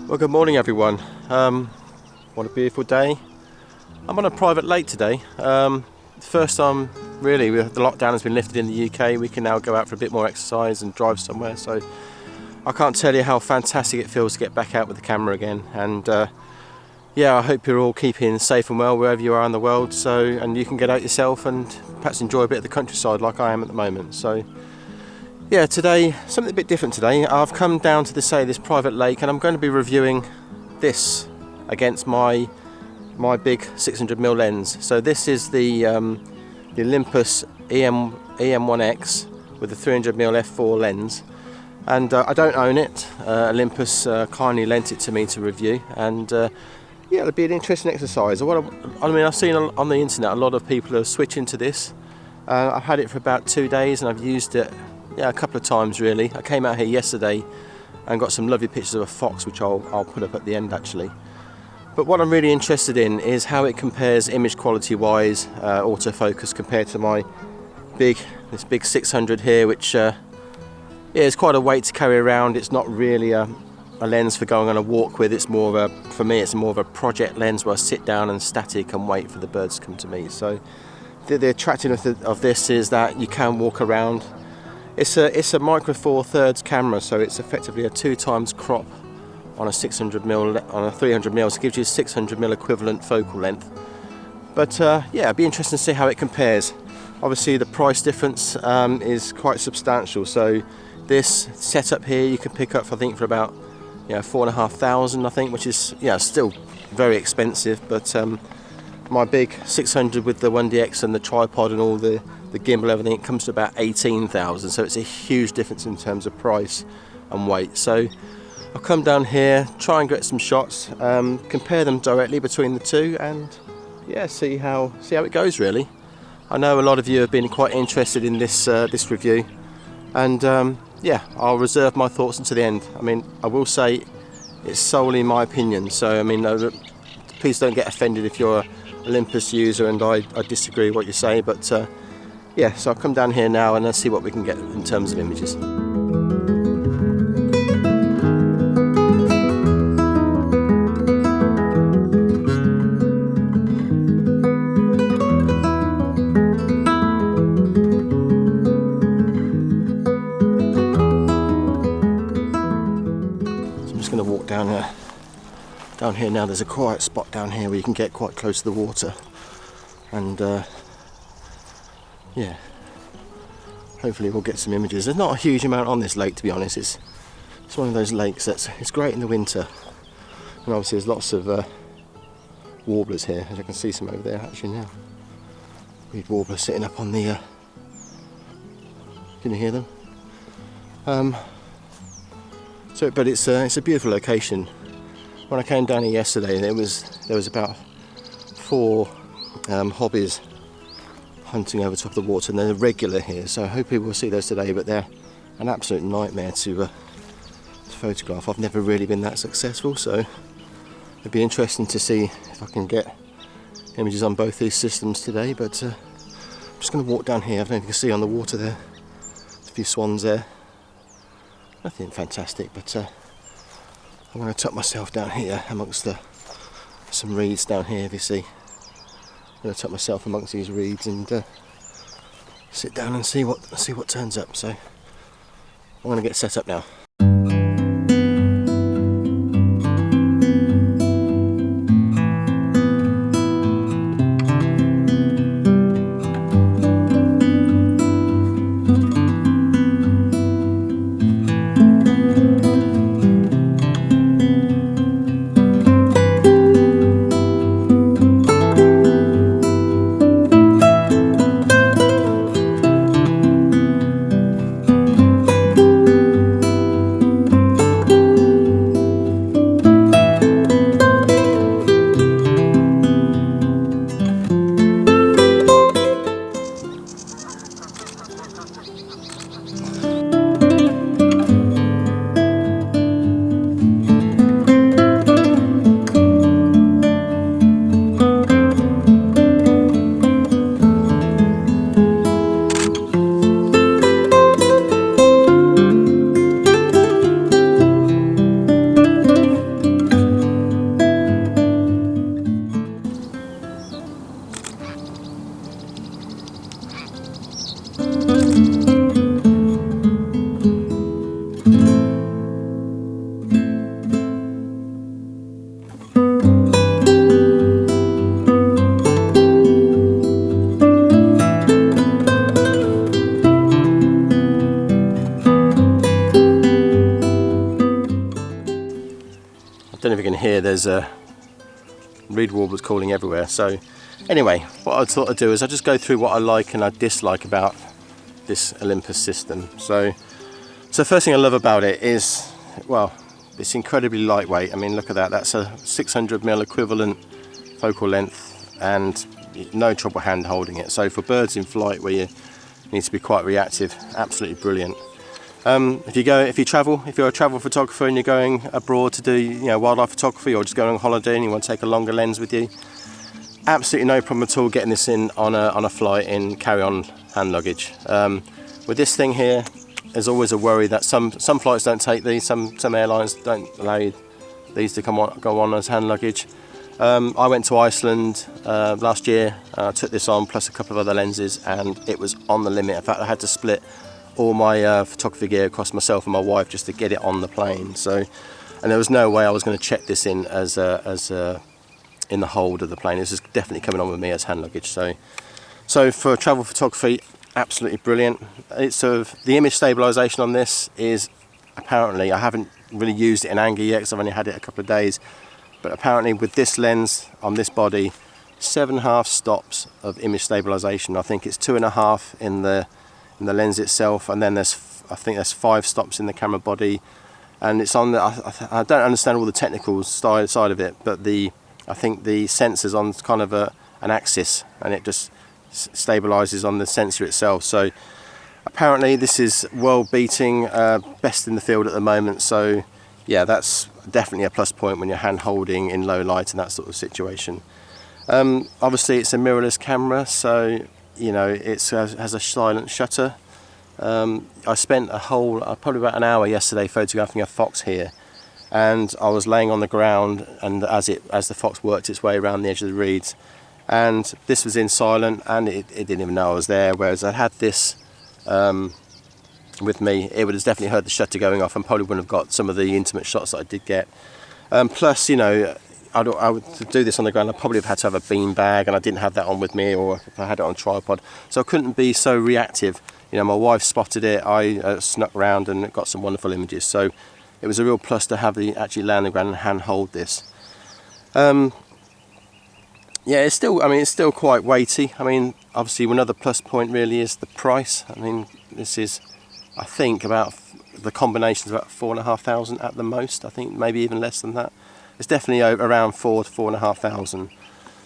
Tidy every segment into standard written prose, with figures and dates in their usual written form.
Well, good morning everyone. What a beautiful day. I'm on a private lake today. First time really, the lockdown has been lifted in the UK. We can now go out for a bit more exercise and drive somewhere, so I can't tell you how fantastic it feels to get back out with the camera again. And yeah, I hope you're all keeping safe and well wherever you are in the world, and you can get out yourself and perhaps enjoy a bit of the countryside like I am at the moment. So yeah, today, something a bit different today. I've come down to this private lake, and I'm going to be reviewing this against my big 600mm lens. So this is the Olympus EM1x with the 300mm f4 lens, and I don't own it. Olympus kindly lent it to me to review, and yeah, it'll be an interesting exercise. I've seen on the internet a lot of people are switching to this. I've had it for about 2 days, and I've used it a couple of times really. I came out here yesterday and got some lovely pictures of a fox, which I'll put up at the end actually. But what I'm really interested in is how it compares image quality wise, autofocus, compared to my this big 600 here, which yeah, is quite a weight to carry around. It's not really a lens for going on a walk with. It's more of for me it's more of a project lens where I sit down and static and wait for the birds to come to me. So the attractiveness of this is that you can walk around. It's a micro four thirds camera, so it's effectively a 2x crop on a 600mm, on a 300mm, so it gives you a 600mm equivalent focal length. But yeah, it'd be interesting to see how it compares. Obviously the price difference is quite substantial, so this setup here you can pick up for, I think, for about 4,500, I think, which is still very expensive. But my big 600 with the 1DX and the tripod and all the gimbal, everything, it comes to about 18,000, so it's a huge difference in terms of price and weight. So I'll come down here, try and get some shots, compare them directly between the two, and yeah, see how it goes really. I know a lot of you have been quite interested in this review, and yeah, I'll reserve my thoughts until the end. I mean, I will say it's solely my opinion, so I mean, please don't get offended if you're an Olympus user and I disagree with what you say, but yeah, so I'll come down here now and let's see what we can get in terms of images. Down here now. There's a quiet spot down here where you can get quite close to the water, and yeah, hopefully we'll get some images. There's not a huge amount on this lake, to be honest. It's one of those lakes it's great in the winter, and obviously there's lots of warblers here, as I can see some over there actually now. Reed warbler sitting up on the can you hear them? But it's a beautiful location. When I came down here yesterday, there was about 4 hobbies hunting over top of the water, and they're regular here, so hopefully we'll see those today, but they're an absolute nightmare to photograph. I've never really been that successful, so it'd be interesting to see if I can get images on both these systems today. But I'm just going to walk down here. I don't know if you can see on the water there, there's a few swans there. Nothing fantastic, but I'm going to tuck myself down here amongst some reeds down here, if you see. I'm going to tuck myself amongst these reeds and sit down and see what turns up. So I'm going to get set up now. hear there's reed warblers calling everywhere. So anyway, what I thought I'd do is I just go through what I like and I dislike about this Olympus system. So first thing I love about it is, well, it's incredibly lightweight. I mean, look at that, that's a 600mm equivalent focal length and no trouble hand holding it. So for birds in flight where you need to be quite reactive, absolutely brilliant. If you're a travel photographer and you're going abroad to do wildlife photography, or just going on holiday and you want to take a longer lens with you, absolutely no problem at all getting this in on a flight in carry-on hand luggage. With this thing here, there's always a worry that some flights don't take these, some airlines don't allow these to go on as hand luggage. I went to Iceland last year, took this on plus a couple of other lenses, and it was on the limit. In fact, I had to split all my photography gear across myself and my wife just to get it on the plane. So, and there was no way I was going to check this in as in the hold of the plane. This is definitely coming on with me as hand luggage. So for travel photography, absolutely brilliant. It's the image stabilization on this is, apparently, I haven't really used it in anger yet because I've only had it a couple of days, but apparently with this lens on this body, 7.5 stops of image stabilization. I think it's 2.5 in the lens itself, and then I think there's 5 stops in the camera body, and it's on the, I don't understand all the technical side of it, but I think the sensor's on kind of an axis, and it just stabilizes on the sensor itself. So apparently this is world beating, best in the field at the moment. So yeah, that's definitely a plus point when you're hand holding in low light and that sort of situation. Obviously it's a mirrorless camera, so it has a silent shutter. I spent probably about an hour yesterday photographing a fox here, and I was laying on the ground, and as the fox worked its way around the edge of the reeds, and this was in silent, and it didn't even know I was there. Whereas I had this with me, it would have definitely heard the shutter going off and probably wouldn't have got some of the intimate shots that I did get. Plus, I would to do this on the ground, I probably have had to have a bean bag, and I didn't have that on with me, or if I had it on a tripod, so I couldn't be so reactive. My wife spotted it, I snuck around and got some wonderful images. So it was a real plus to have actually lay on the ground and hand hold this. Yeah, it's still quite weighty. I mean, obviously another plus point really is the price. I mean, this is, I think, about the combination's about 4,500 at the most. I think maybe even less than that. It's definitely around 4,000 to 4,500.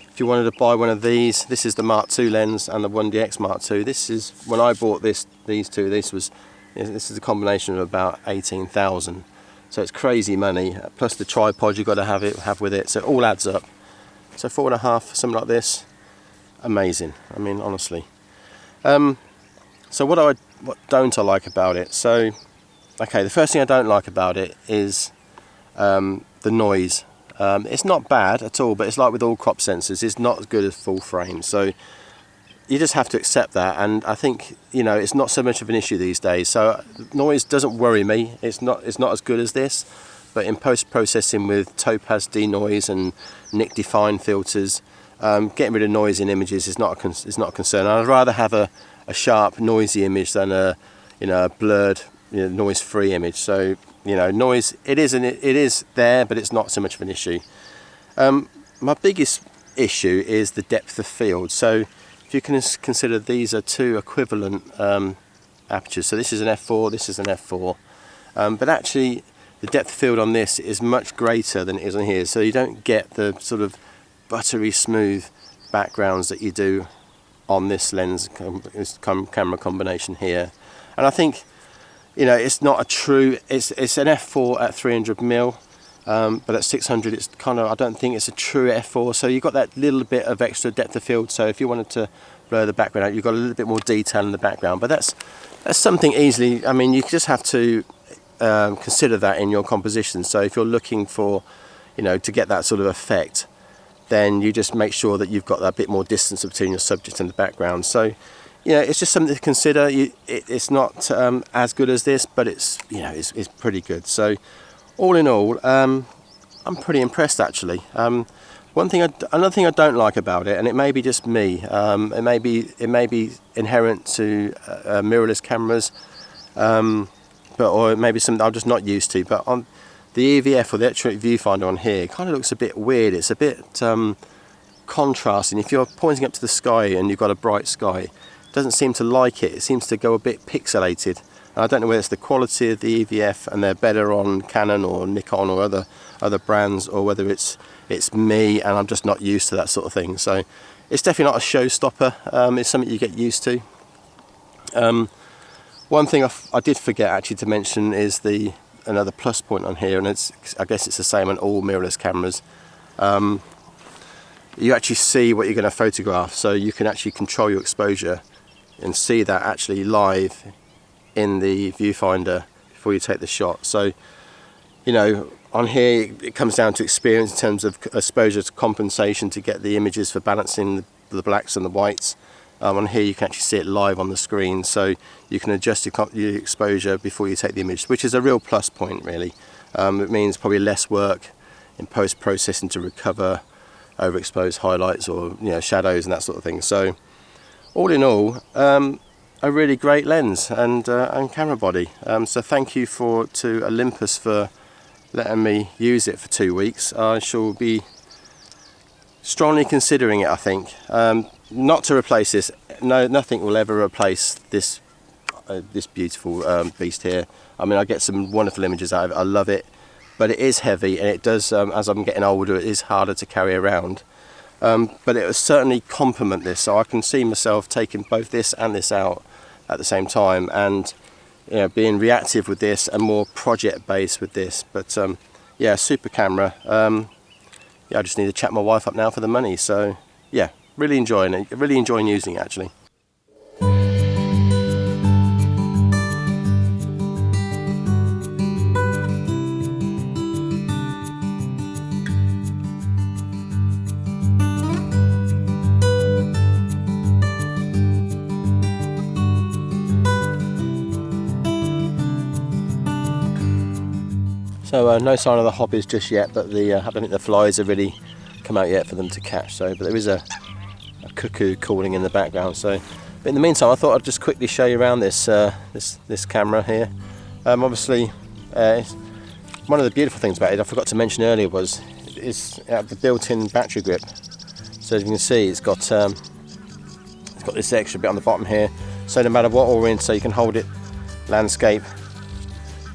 If you wanted to buy one of these, this is the Mark II lens and the 1DX Mark II. This is, when I bought these two, this is a combination of about 18,000. So it's crazy money. Plus the tripod you've got to have with it. So it all adds up. So 4.5 for something like this, amazing. I mean, honestly. So what don't I like about it? So, okay, the first thing I don't like about it is the noise. It's not bad at all, but it's like with all crop sensors, it's not as good as full frame. So you just have to accept that, and I think it's not so much of an issue these days. So noise doesn't worry me. It's not as good as this, but in post-processing with Topaz denoise and Nik define filters, getting rid of noise in images is not a concern. I'd rather have a sharp, noisy image than a blurred, noise-free image. So noise, it is there, but it's not so much of an issue. My biggest issue is the depth of field. So if you can consider these are two equivalent apertures. So this is an f4, this is an f4, but actually the depth of field on this is much greater than it is on here. So you don't get the sort of buttery smooth backgrounds that you do on this lens camera combination here. And I think it's not a true, it's an f4 at 300mm, but at 600 it's kind of, I don't think it's a true f4. So you've got that little bit of extra depth of field. So if you wanted to blur the background out, you've got a little bit more detail in the background. But that's something easily, I mean, you just have to consider that in your composition. So if you're looking for, to get that sort of effect, then you just make sure that you've got that bit more distance between your subject and the background. So it's just something to consider. It's not as good as this, but it's pretty good. So all in all, I'm pretty impressed actually. Another thing I don't like about it, and it may be just me, it may be inherent to mirrorless cameras, or maybe something I'm just not used to. But the EVF or the electronic viewfinder on here kind of looks a bit weird. It's a bit contrasting. If you're pointing up to the sky and you've got a bright sky, it doesn't seem to like it. It seems to go a bit pixelated. And I don't know whether it's the quality of the EVF and they're better on Canon or Nikon or other brands, or whether it's me and I'm just not used to that sort of thing. So it's definitely not a showstopper. It's something you get used to. One thing I did forget actually to mention is another plus point on here, and I guess it's the same on all mirrorless cameras. You actually see what you're going to photograph, so you can actually control your exposure and see that actually live in the viewfinder before you take the shot. So, you know, on here it comes down to experience in terms of exposure to compensation to get the images for balancing the blacks and the whites. On here you can actually see it live on the screen, so you can adjust your exposure before you take the image, which is a real plus point really. It means probably less work in post-processing to recover overexposed highlights or, you know, shadows and that sort of thing. So all in all, a really great lens and camera body. So thank you to Olympus for letting me use it for 2 weeks. I shall be strongly considering it, I think. Not to replace this. No, nothing will ever replace this beautiful beast here. I mean, I get some wonderful images out of it. I love it, but it is heavy, and it does, as I'm getting older, it is harder to carry around. But it will certainly complement this, so I can see myself taking both this and this out at the same time, and, you know, being reactive with this and more project based with this. But yeah, super camera. Yeah, I just need to chat my wife up now for the money. So yeah, really enjoying it. Really enjoying using it actually. So no sign of the hobbies just yet, but I don't think the flies have really come out yet for them to catch. So, but there is a cuckoo calling in the background. So, but in the meantime, I thought I'd just quickly show you around this this camera here. Obviously, one of the beautiful things about it, I forgot to mention earlier, was the built-in battery grip. So as you can see, it's got this extra bit on the bottom here. So no matter what we're in, so you can hold it landscape.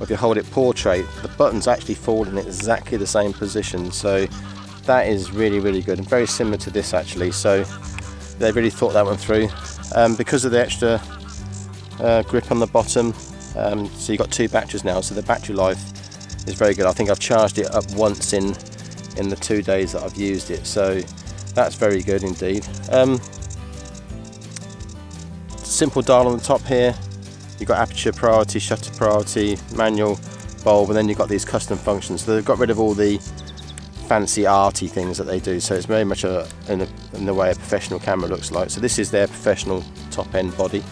Or if you hold it portrait, the buttons actually fall in exactly the same position, so that is really, really good, and very similar to this actually. So they really thought that one through. Because of the extra grip on the bottom, so you've got 2 batteries now, so the battery life is very good. I think I've charged it up once in the 2 days that I've used it, so that's very good indeed. Simple dial on the top here. You've got aperture priority, shutter priority, manual, bulb, and then you've got these custom functions. So they've got rid of all the fancy arty things that they do, so it's very much in the way a professional camera looks like. So this is their professional top end body.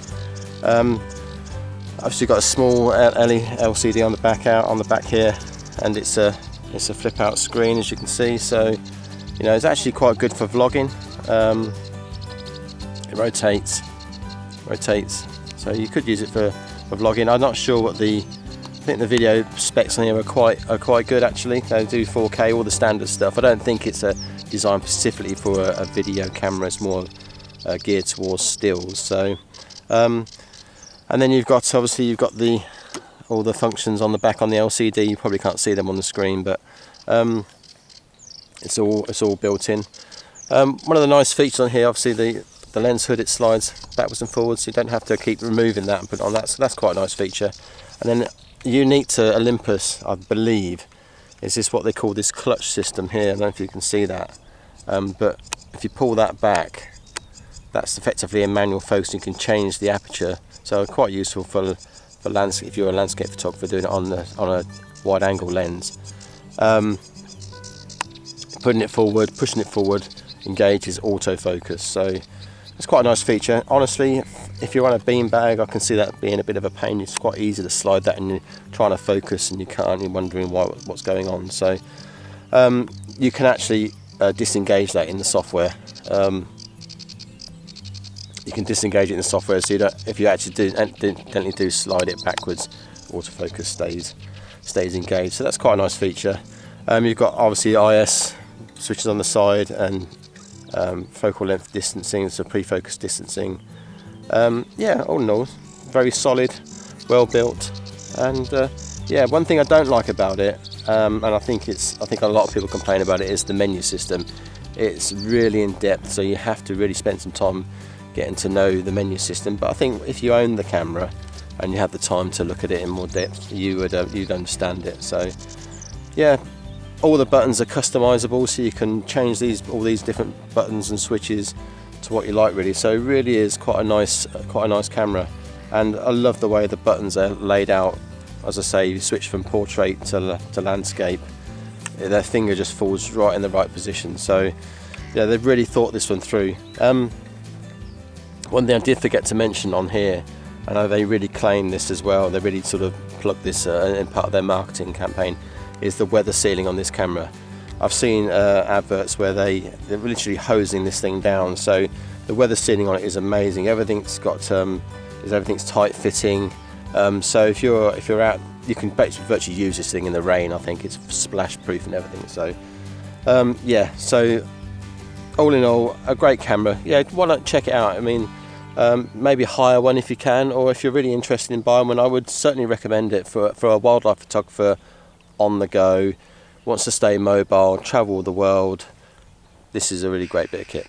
Obviously got a small LCD on the back here, and it's a flip out screen, as you can see. So, you know, it's actually quite good for vlogging. It rotates, so you could use it for vlogging. I'm not sure what I think the video specs on here are quite good actually. They do 4K, all the standard stuff. I don't think it's designed specifically for a video camera. It's more geared towards stills. So, and then you've got all the functions on the back on the LCD. You probably can't see them on the screen, but it's all built in. One of the nice features on here, obviously the lens hood, it slides backwards and forwards, so you don't have to keep removing that and put it on that, so that's quite a nice feature. And then unique to Olympus, I believe, is this what they call this clutch system here. I don't know if you can see that, but if you pull that back, that's effectively a manual focus. You can change the aperture, so quite useful for landscape, if you're a landscape photographer doing it on a wide angle lens. Putting it forward, pushing it forward, engages autofocus, so it's quite a nice feature. Honestly, if you're on a beanbag, I can see that being a bit of a pain. It's quite easy to slide that and you're trying to focus and you can't, you're wondering what's going on. So you can actually disengage that in the software. You can disengage it in the software, so you don't, if you actually do slide it backwards, autofocus stays. stays engaged. So that's quite a nice feature. You've got obviously IS switches on the side and focal length distancing, so pre-focus distancing. Yeah, all in all, very solid, well built. And yeah, one thing I don't like about it, and I think a lot of people complain about it, is the menu system. It's really in depth, so you have to really spend some time getting to know the menu system. But I think if you own the camera and you have the time to look at it in more depth, you'd understand it. So yeah, all the buttons are customizable, so you can change all these different buttons and switches to what you like, really. So it really is quite a nice camera, and I love the way the buttons are laid out. As I say, you switch from portrait to landscape, their finger just falls right in the right position. So yeah, they've really thought this one through. One thing I did forget to mention on here, I know they really claim this as well, they really sort of plug this in part of their marketing campaign, is the weather sealing on this camera. I've seen adverts where they're literally hosing this thing down, so the weather sealing on it is amazing. Everything's tight fitting. So if you're out, you can virtually use this thing in the rain. I think it's splash proof and everything. So yeah, so all in all, a great camera. Yeah, why not check it out? I mean, maybe hire one if you can, or if you're really interested in buying one, I would certainly recommend it for a wildlife photographer on the go, wants to stay mobile, travel the world. This is a really great bit of kit.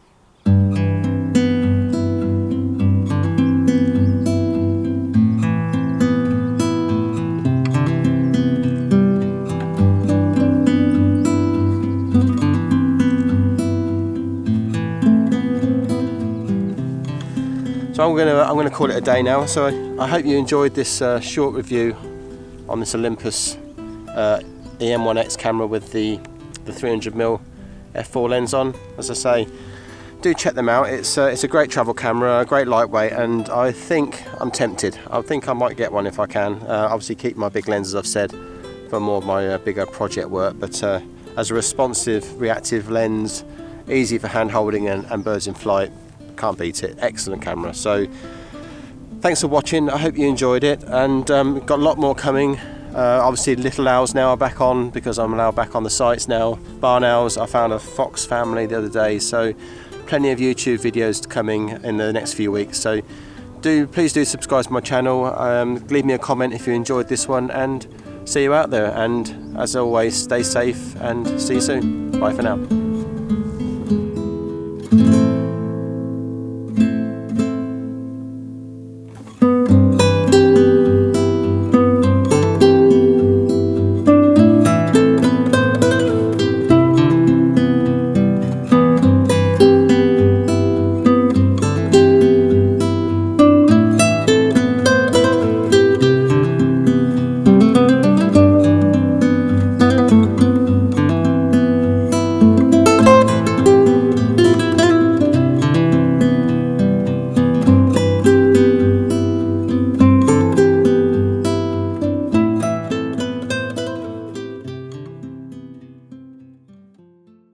So I'm gonna call it a day now. So I hope you enjoyed this short review on this Olympus E-M1x camera with the 300mm f4 lens on. As I say, do check them out. It's a great travel camera, a great lightweight, and I think I'm tempted. I think I might get one if I can. Obviously keep my big lens, as I've said, for more of my bigger project work, but as a responsive, reactive lens, easy for hand holding and birds in flight, can't beat it. Excellent camera. So thanks for watching. I hope you enjoyed it, and we've got a lot more coming. Obviously little owls now are back on, because I'm now back on the sites now. Barn owls, I found a fox family the other day, so plenty of YouTube videos coming in the next few weeks. So please do subscribe to my channel, leave me a comment if you enjoyed this one, and see you out there. And as always, stay safe and see you soon. Bye for now.